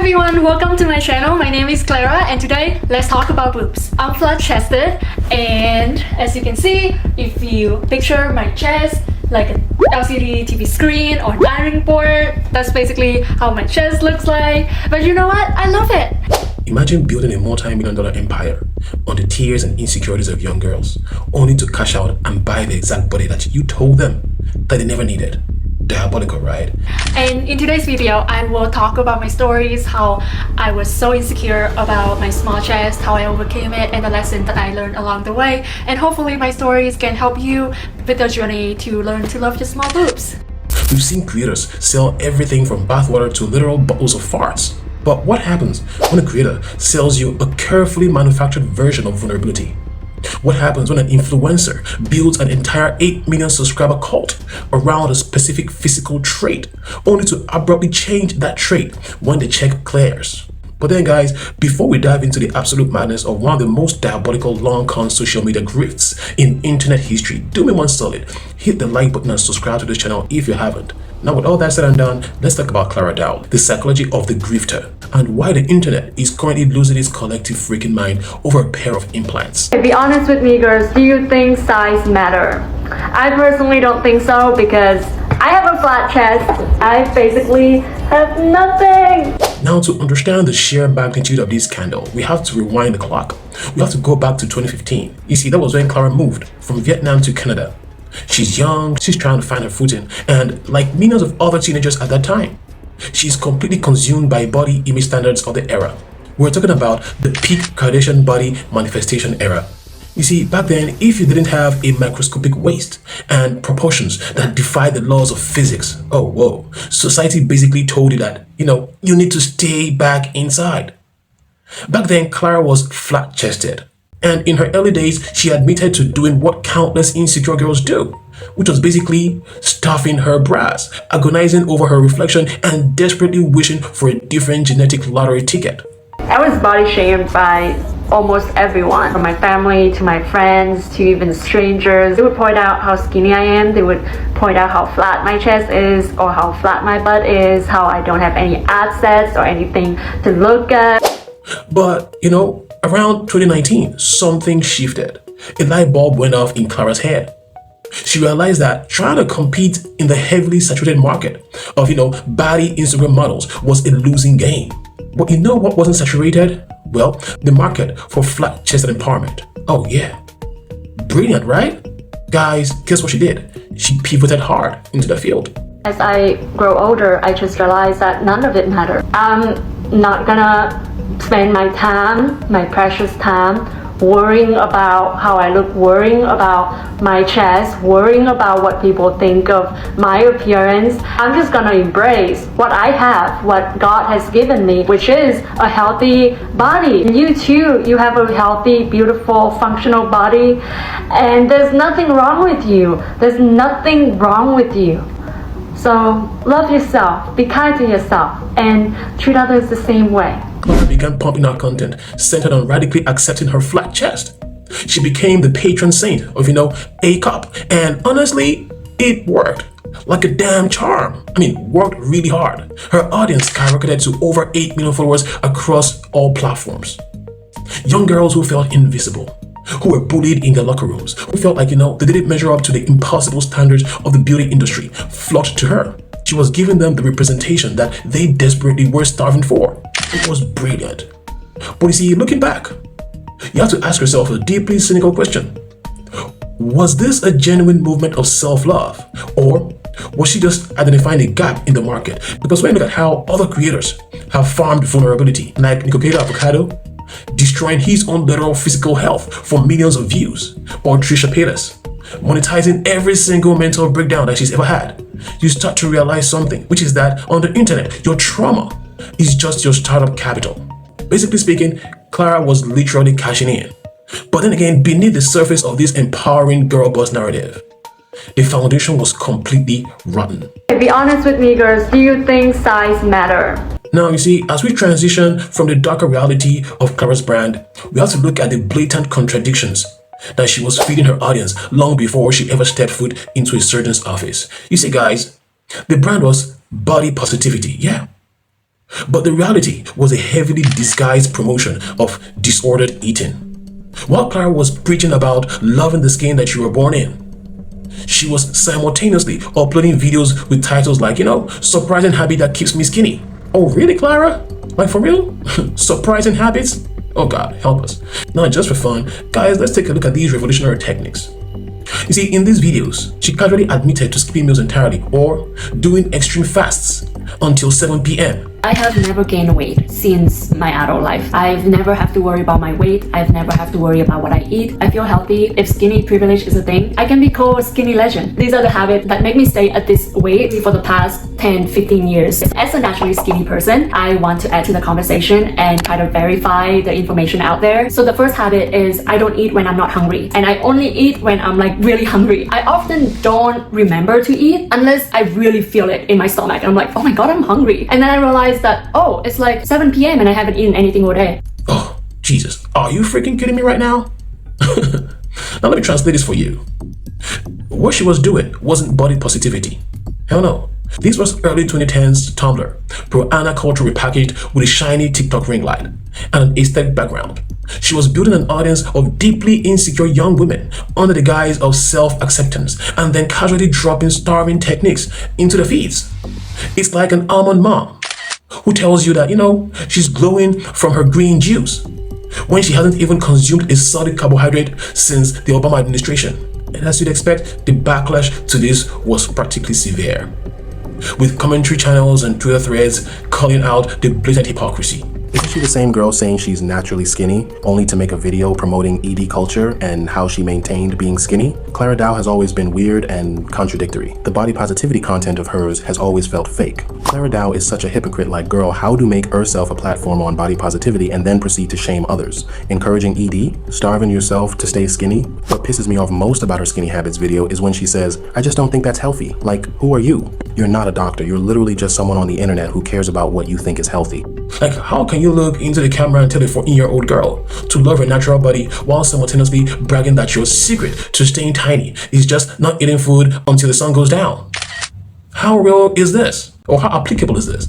everyone, welcome to my channel. My name is Clara and today let's talk about boobs. I'm flat-chested and as you can see, if you picture my chest like an LCD TV screen or an ironing board, that's basically how my chest looks like. But you know what? I love it. Imagine building a multi-million-dollar empire on the tears and insecurities of young girls, only to cash out and buy the exact body that you told them that they never needed. Diabolical, right? And in today's video, I will talk about my stories, how I was so insecure about my small chest, how I overcame it, and the lesson that I learned along the way. And hopefully my stories can help you with the journey to learn to love your small boobs. We've seen creators sell everything from bathwater to literal bottles of farts. But what happens when a creator sells you a carefully manufactured version of vulnerability? What happens when an influencer builds an entire 8 million subscriber cult around a specific physical trait, only to abruptly change that trait when the check clears? But then guys, before we dive into the absolute madness of one of the most diabolical long-con social media grifts in internet history, do me one solid, hit the like button and subscribe to this channel if you haven't. Now with all that said and done, let's talk about Clara Dao, the psychology of the grifter, and why the internet is currently losing its collective freaking mind over a pair of implants. Be honest with me girls, do you think size matter? I personally don't think so because I have a flat chest. I basically have nothing. Now to understand the sheer magnitude of this scandal, we have to rewind the clock. We have to go back to 2015. You see, that was when Clara moved from Vietnam to Canada. She's young, she's trying to find her footing, and like millions of other teenagers at that time, she's completely consumed by body image standards of the era. We're talking about the peak Kardashian body manifestation era. You see, back then, if you didn't have a microscopic waist and proportions that defied the laws of physics, oh whoa, society basically told you that, you need to stay back inside. Back then, Clara was flat-chested. And in her early days, she admitted to doing what countless insecure girls do, which was basically stuffing her bras, agonizing over her reflection, and desperately wishing for a different genetic lottery ticket. I was body shamed by almost everyone, from my family to my friends to even strangers. They would point out how skinny I am, they would point out how flat my chest is or how flat my butt is, how I don't have any ab sets or anything to look at. But, around 2019, something shifted. A light bulb went off in Clara's head. She realized that trying to compete in the heavily saturated market of, body Instagram models was a losing game. But you know what wasn't saturated? Well, the market for flat-chested empowerment. Oh yeah. Brilliant, right? Guys, guess what she did? She pivoted hard into the field. As I grow older, I just realized that none of it mattered. I'm not gonna spend my time, my precious time, worrying about how I look, worrying about my chest, worrying about what people think of my appearance. I'm just gonna embrace what I have, what God has given me, which is a healthy body. You too, you have a healthy, beautiful, functional body, and there's nothing wrong with you. There's nothing wrong with you. So love yourself, be kind to yourself, and treat others the same way. Clara began pumping out content centered on radically accepting her flat chest. She became the patron saint of, A cup. And honestly, it worked. Like a damn charm. Worked really hard. Her audience skyrocketed to over 8 million followers across all platforms. Young girls who felt invisible, who were bullied in their locker rooms, who felt like, they didn't measure up to the impossible standards of the beauty industry, flocked to her. She was giving them the representation that they desperately were starving for. It was brilliant. But you see, looking back, you have to ask yourself a deeply cynical question. Was this a genuine movement of self-love? Or was she just identifying a gap in the market? Because when you look at how other creators have farmed vulnerability, like Nikocado Avocado, destroying his own literal physical health for millions of views, or Trisha Paytas, monetizing every single mental breakdown that she's ever had, you start to realize something, which is that on the internet, your trauma is just your startup capital. Basically speaking, Clara was literally cashing in. But then again, beneath the surface of this empowering girl boss narrative, the foundation was completely rotten. Be honest with me girls, do you think size matter? Now you see, as we transition from the darker reality of Clara's brand, we have to look at the blatant contradictions that she was feeding her audience long before she ever stepped foot into a surgeon's office. You see guys, the brand was body positivity, yeah. But the reality was a heavily disguised promotion of disordered eating. While Clara was preaching about loving the skin that you were born in, she was simultaneously uploading videos with titles like, surprising habit that keeps me skinny. Oh, really, Clara? Like, for real? Surprising habits? Oh God, help us. Now, just for fun, guys, let's take a look at these revolutionary techniques. You see, in these videos, she casually admitted to skipping meals entirely or doing extreme fasts until 7 p.m. I have never gained weight since my adult life. I've never have to worry about my weight. I've never have to worry about what I eat. I feel healthy. If skinny privilege is a thing, I can be called a skinny legend. These are the habits that make me stay at this weight for the past 10, 15 years. As a naturally skinny person, I want to add to the conversation and try to verify the information out there. So the first habit is I don't eat when I'm not hungry. And I only eat when I'm like really hungry. I often don't remember to eat unless I really feel it in my stomach. I'm like, oh my God, I'm hungry. And then I realize that, oh, it's like 7 p.m. and I haven't eaten anything all day. Oh, Jesus. Are you freaking kidding me right now? Now let me translate this for you. What she was doing wasn't body positivity. Hell no. This was early 2010s Tumblr, pro-Ana culture repackaged with a shiny TikTok ring light and an aesthetic background. She was building an audience of deeply insecure young women under the guise of self-acceptance and then casually dropping starving techniques into the feeds. It's like an almond mom who tells you that, she's glowing from her green juice when she hasn't even consumed a solid carbohydrate since the Obama administration. And as you'd expect, the backlash to this was particularly severe, with commentary channels and Twitter threads calling out the blatant hypocrisy. Isn't she the same girl saying she's naturally skinny, only to make a video promoting ED culture and how she maintained being skinny? Clara Dao has always been weird and contradictory. The body positivity content of hers has always felt fake. Clara Dao is such a hypocrite. Like, girl, how do make herself a platform on body positivity and then proceed to shame others? Encouraging ED? Starving yourself to stay skinny? What pisses me off most about her skinny habits video is when she says, I just don't think that's healthy. Like, who are you? You're not a doctor. You're literally just someone on the internet who cares about what you think is healthy. Like, how can you look into the camera and tell a 14-year-old girl to love her natural body while simultaneously bragging that your secret to staying tiny is just not eating food until the sun goes down? How real is this? Or how applicable is this?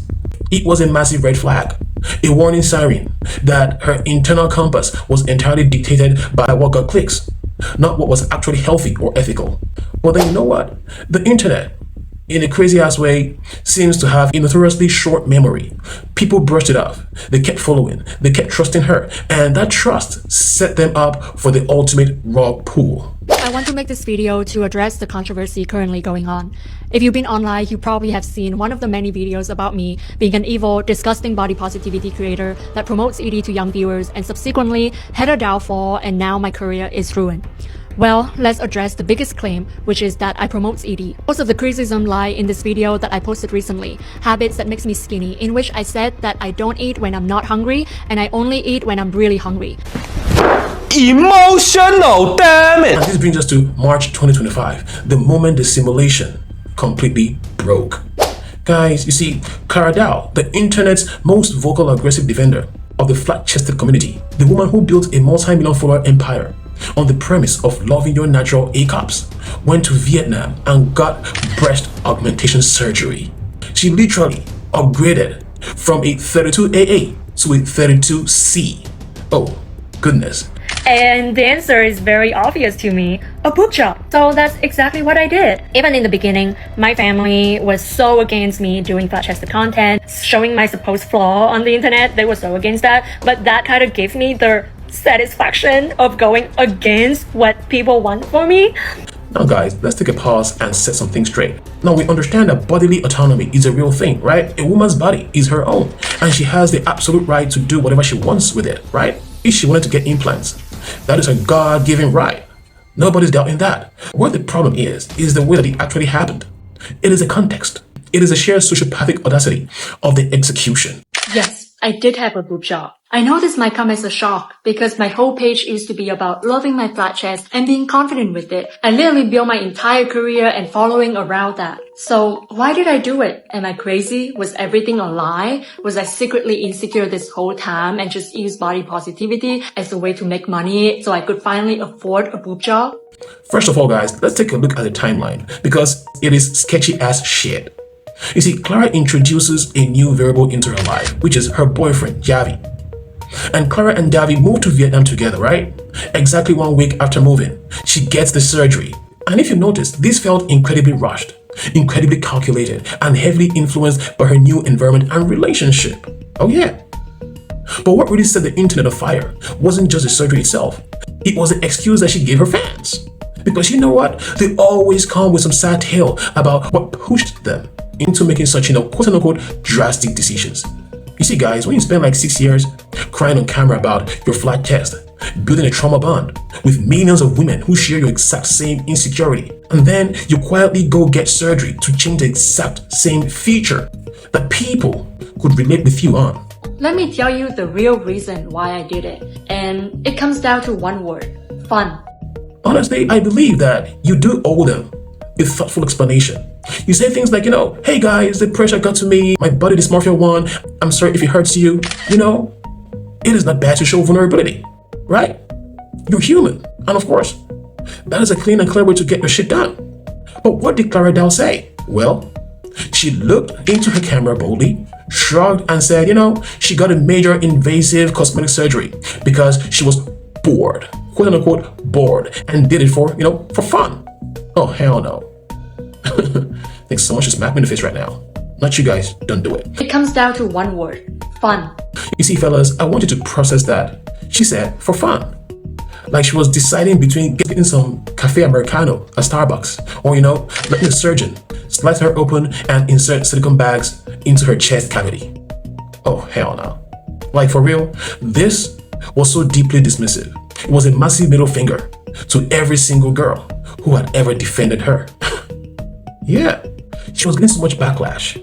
It was a massive red flag, a warning siren that her internal compass was entirely dictated by what got clicks, not what was actually healthy or ethical. But then you know what? The internet, in a crazy ass way, seems to have a notoriously short memory. People brushed it off. They kept following. They kept trusting her. And that trust set them up for the ultimate rug pull. I want to make this video to address the controversy currently going on. If you've been online, you probably have seen one of the many videos about me being an evil, disgusting body positivity creator that promotes ED to young viewers and subsequently had a downfall, and now my career is ruined. Well, let's address the biggest claim, which is that I promote ED. Most of the criticism lie in this video that I posted recently, Habits That Makes Me Skinny, in which I said that I don't eat when I'm not hungry and I only eat when I'm really hungry. Emotional, damn it! And this brings us to March 2025, the moment the simulation completely broke. Guys, you see, Clara Dao, the internet's most vocal aggressive defender of the flat-chested community, the woman who built a multi-million follower empire on the premise of loving your natural A-cups, went to Vietnam and got breast augmentation surgery. She literally upgraded from a 32AA to a 32C. Oh, goodness. And the answer is very obvious to me, a boob job. So that's exactly what I did. Even in the beginning, my family was so against me doing flat-chested content, showing my supposed flaw on the internet. They were so against that. But that kind of gave me the satisfaction of going against what people want for me. Now guys, let's take a pause and set something straight. Now we understand that bodily autonomy is a real thing, right? A woman's body is her own and she has the absolute right to do whatever she wants with it, right? If she wanted to get implants, that is her God-given right. Nobody's doubting that. What the problem is the way that it actually happened. It is a context. It is a sheer sociopathic audacity of the execution. Yes, I did have a boob job. I know this might come as a shock because my whole page used to be about loving my flat chest and being confident with it. I literally built my entire career and following around that. So why did I do it? Am I crazy? Was everything a lie? Was I secretly insecure this whole time and just use body positivity as a way to make money so I could finally afford a boob job? First of all, guys, let's take a look at the timeline because it is sketchy as shit. You see, Clara introduces a new variable into her life, which is her boyfriend, Javi. And Clara and Javi moved to Vietnam together, right? Exactly 1 week after moving, she gets the surgery. And if you notice, this felt incredibly rushed, incredibly calculated, and heavily influenced by her new environment and relationship. Oh yeah. But what really set the internet afire wasn't just the surgery itself. It was the excuse that she gave her fans. Because you know what? They always come with some sad tale about what pushed them into making such, quote-unquote, drastic decisions. You see, guys, when you spend like 6 years crying on camera about your flat chest, building a trauma bond with millions of women who share your exact same insecurity, and then you quietly go get surgery to change the exact same feature that people could relate with you on. Let me tell you the real reason why I did it. And it comes down to one word: fun. Honestly, I believe that you do owe them a thoughtful explanation. You say things like, hey guys, the pressure got to me, my body dysmorphia won, I'm sorry if it hurts you. It is not bad to show vulnerability, right? You're human. And of course, that is a clean and clear way to get your shit done. But what did Clara Dao say? Well, she looked into her camera boldly, shrugged and said, she got a major invasive cosmetic surgery because she was bored, quote unquote bored, and did it for fun. Oh, hell no. I think someone should smack me in the face right now. Not you guys, don't do it. It comes down to one word: fun. You see, fellas, I want you to process that. She said, for fun. Like she was deciding between getting some cafe americano at Starbucks or, letting a surgeon slice her open and insert silicone bags into her chest cavity. Oh, hell no. Like for real, this was so deeply dismissive. It was a massive middle finger to every single girl who had ever defended her. Yeah, she was getting so much backlash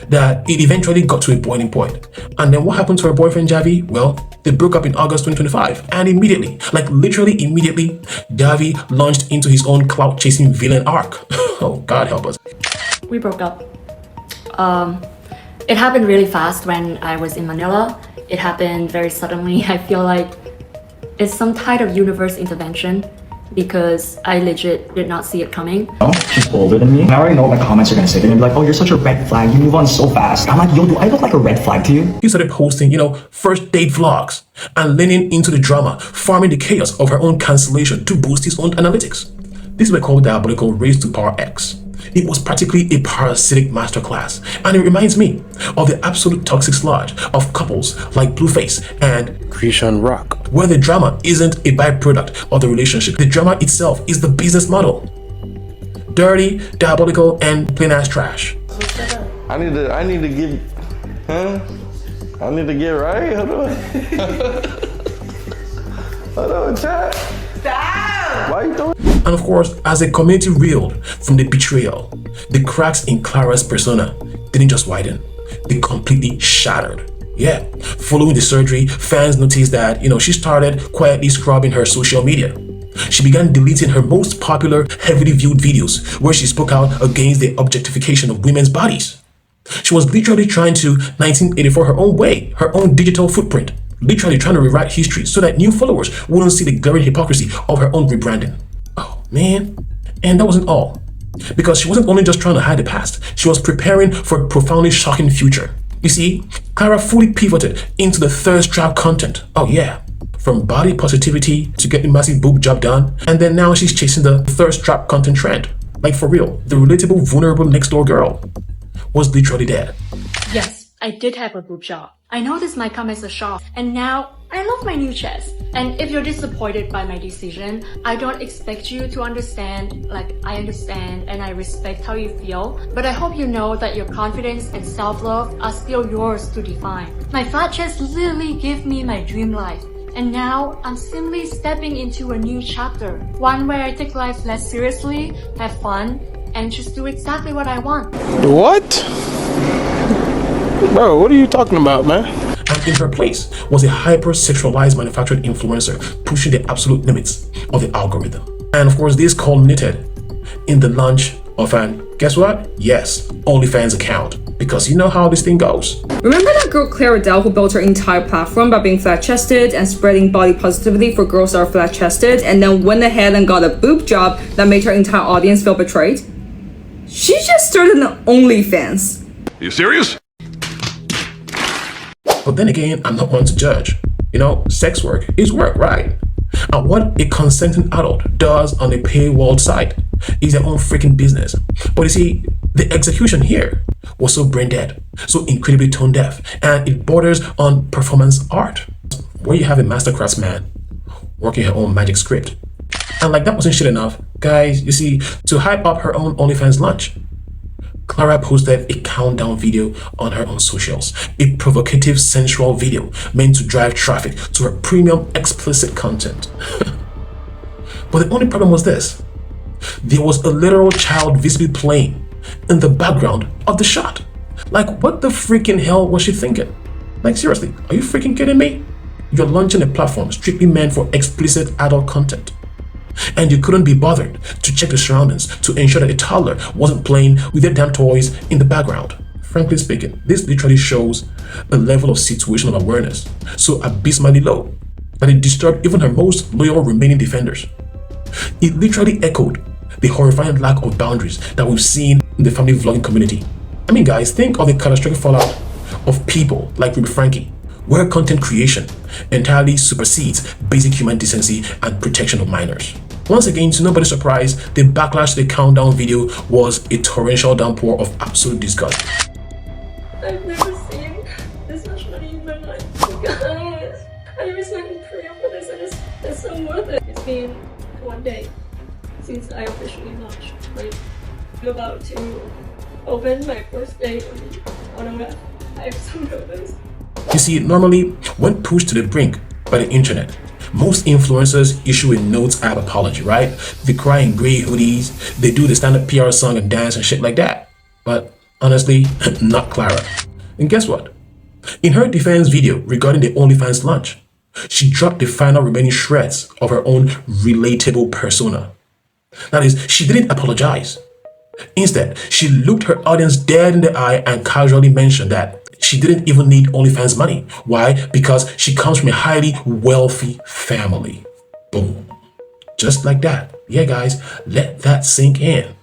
that it eventually got to a boiling point. And then what happened to her boyfriend Javi? Well, they broke up in August 2025, and immediately, like literally immediately, Javi launched into his own clout-chasing villain arc. Oh, God help us. We broke up. It happened really fast when I was in Manila. It happened very suddenly. I feel like it's some type of universe intervention because I legit did not see it coming. Oh, she's older than me. And I already know what my comments are gonna say. They're gonna be like, oh, you're such a red flag. You move on so fast. I'm like, yo, do I look like a red flag to you? He started posting, first date vlogs and leaning into the drama, farming the chaos of her own cancellation to boost his own analytics. This were called diabolical raised to power X. It was practically a parasitic masterclass, and it reminds me of the absolute toxic sludge of couples like Blueface and Chrisean rock. where the drama isn't a byproduct of the relationship. The drama itself is the business model. Dirty, diabolical, and plain ass trash. I need to get, I need to get right. Hold on. Hold on, chat. Stop. Why you doing? And of course, as the community reeled from the betrayal, the cracks in Clara's persona didn't just widen, they completely shattered. Yeah, following the surgery, fans noticed that, she started quietly scrubbing her social media. She began deleting her most popular, heavily viewed videos where she spoke out against the objectification of women's bodies. She was literally trying to 1984 her own way, her own digital footprint, literally trying to rewrite history so that new followers wouldn't see the glaring hypocrisy of her own rebranding. Oh man, and that wasn't all. Because she wasn't only just trying to hide the past, she was preparing for a profoundly shocking future. You see, Clara fully pivoted into the thirst trap content. Oh yeah, from body positivity to getting massive boob job done, and then now she's chasing the thirst trap content trend. Like for real, the relatable, vulnerable next door girl was literally dead. Yes, I did have a boob job. I know this might come as a shock, and now I love my new chest. And if you're disappointed by my decision, I don't expect you to understand. Like, I understand and I respect how you feel, but I hope you know that your confidence and self-love are still yours to define. My flat chest literally gave me my dream life. And now, I'm simply stepping into a new chapter. One where I take life less seriously, have fun, and just do exactly what I want. What? Bro, what are you talking about, man? And in her place was a hyper-sexualized manufactured influencer pushing the absolute limits of the algorithm. And of course, this culminated in the launch of an, guess what? Yes, OnlyFans account. Because you know how this thing goes. Remember that girl Clara Dao who built her entire platform by being flat-chested and spreading body positivity for girls that are flat-chested, and then went ahead and got a boob job that made her entire audience feel betrayed? She just started an OnlyFans. You serious? But then again, I'm not one to judge. You know, sex work is work, right? And what a consenting adult does on a paywall site is their own freaking business. But you see, the execution here was so brain dead, so incredibly tone deaf, and it borders on performance art, where you have a master craftsman working her own magic script. And like that wasn't shit enough, guys, you see, to hype up her own OnlyFans launch, Clara posted a countdown video on her own socials, a provocative sensual video meant to drive traffic to her premium explicit content. But the only problem was this: there was a literal child visibly playing in the background of the shot. Like, what the freaking hell was she thinking? Like, seriously, are you freaking kidding me? You're launching a platform strictly meant for explicit adult content, and you couldn't be bothered to check the surroundings to ensure that a toddler wasn't playing with their damn toys in the background. Frankly speaking, this literally shows a level of situational awareness so abysmally low that it disturbed even her most loyal remaining defenders. It literally echoed the horrifying lack of boundaries that we've seen in the family vlogging community. I mean, guys, think of the catastrophic fallout of people like Ruby Frankie, where content creation entirely supersedes basic human decency and protection of minors. Once again, to nobody's surprise, the backlash to the countdown video was a torrential downpour of absolute disgust. I've never seen this much money in my life. Guys, I was not in prayer for this, and it's so worth it. It's been 1 day since I officially launched. Like, I'm about to open my first day on a web. I'm so nervous. You see, normally, when pushed to the brink by the internet, most influencers issue a notes app apology, right? They cry in gray hoodies, they do the stand-up PR song and dance and shit like that. But honestly, not Clara. And guess what? In her defense video regarding the OnlyFans launch, she dropped the final remaining shreds of her own relatable persona. That is, she didn't apologize. Instead, she looked her audience dead in the eye and casually mentioned that she didn't even need OnlyFans money. Why? Because she comes from a highly wealthy family. Boom. Just like that. Yeah, guys, let that sink in.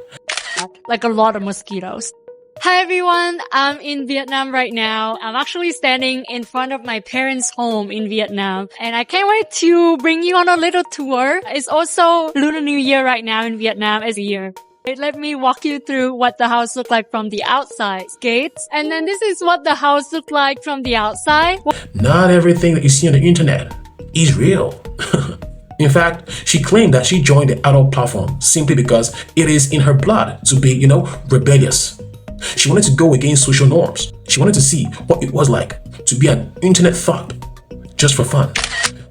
Like a lot of mosquitoes. Hi everyone, I'm in Vietnam right now. I'm actually standing in front of my parents' home in Vietnam, and I can't wait to bring you on a little tour. It's also Lunar New Year right now in Vietnam as a year. Let me walk you through what the house looked like from the outside. Gates. And then this is what the house looked like from the outside. Not everything that you see on the internet is real. In fact, she claimed that she joined the adult platform simply because it is in her blood to be, rebellious. She wanted to go against social norms. She wanted to see what it was like to be an internet thought, just for fun.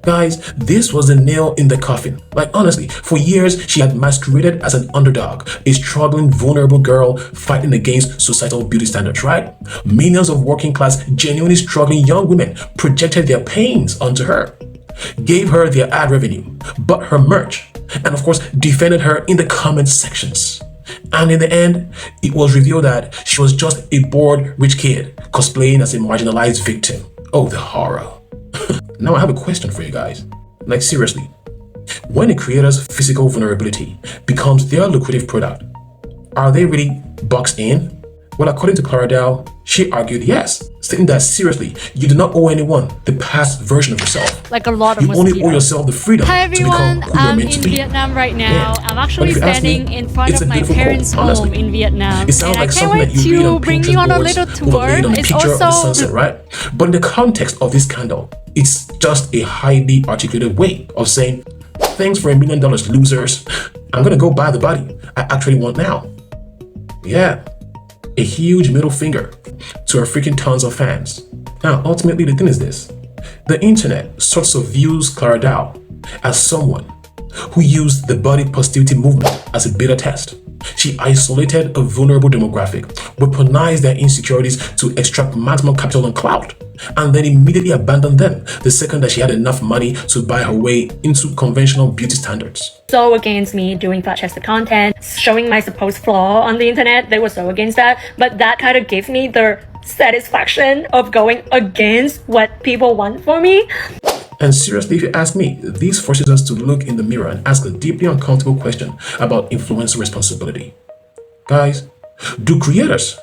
Guys, this was the nail in the coffin. Like, honestly, for years, she had masqueraded as an underdog, a struggling, vulnerable girl fighting against societal beauty standards, right? Millions of working-class, genuinely struggling young women projected their pains onto her, gave her their ad revenue, bought her merch, and of course, defended her in the comment sections. And in the end, it was revealed that she was just a bored rich kid cosplaying as a marginalized victim. Oh, the horror. Now I have a question for you guys. Like, seriously, when a creator's physical vulnerability becomes their lucrative product, are they really boxed in? Well, according to Clara Dao, she argued yes, stating that seriously, you do not owe anyone the past version of yourself. Like a lot of You mosquitoes. only owe yourself the freedom Hi to become everyone, who you're I'm meant to in be. Vietnam right now. Yeah. I'm But actually if you ask me, standing in front it's of a my beautiful parents' quote, honestly. home in Vietnam. It sounds And like I can't something wait that you read on to bring Pinterest you on a boards little tour. overlaid on a It's picture of the also sunset, right? But in the context of this scandal, it's just a highly articulated way of saying, thanks for $1 million, losers. I'm gonna go buy the body I actually want now. Yeah, a huge middle finger to our freaking tons of fans. Now, ultimately, the thing is this. The internet sort of views Clara Dao as someone who used the body positivity movement as a beta test. She isolated a vulnerable demographic, weaponized their insecurities to extract maximum capital and clout, and then immediately abandoned them the second that she had enough money to buy her way into conventional beauty standards. So against me doing flat-chested content, showing my supposed flaw on the internet. They were so against that, but that kind of gave me the satisfaction of going against what people want for me. And seriously, if you ask me, this forces us to look in the mirror and ask a deeply uncomfortable question about influencer responsibility. Guys, Do creators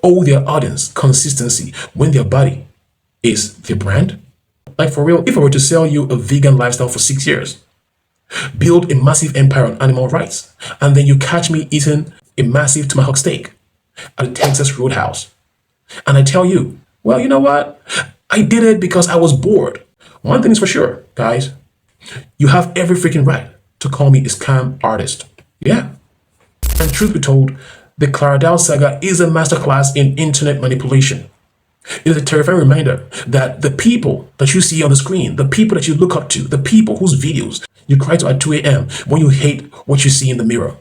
owe their audience consistency when their body is their brand? Like for real, if I were to sell you a vegan lifestyle for 6 years, build a massive empire on animal rights, and then you catch me eating a massive tomahawk steak at a Texas Roadhouse, and I tell you, well, you know what? I did it because I was bored. One thing is for sure, guys, you have every freaking right to call me a scam artist. Yeah. And truth be told, the Clara Dao saga is a masterclass in internet manipulation. It is a terrifying reminder that the people that you see on the screen, the people that you look up to, the people whose videos you cry to at 2 a.m. when you hate what you see in the mirror,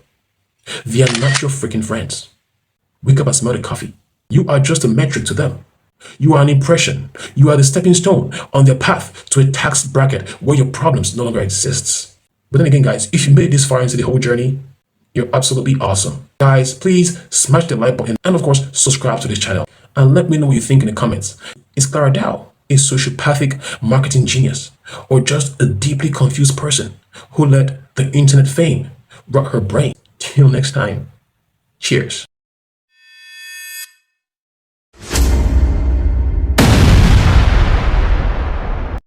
they are not your freaking friends. Wake up and smell the coffee. You are just a metric to them. You are an impression. You are the stepping stone on their path to a tax bracket where your problems no longer exists. But then again, guys, if you made it this far into the whole journey, you're absolutely awesome. Guys, please smash the like button and of course, subscribe to this channel. And let me know what you think in the comments. Is Clara Dao a sociopathic marketing genius or just a deeply confused person who let the internet fame rot her brain? Till next time, cheers.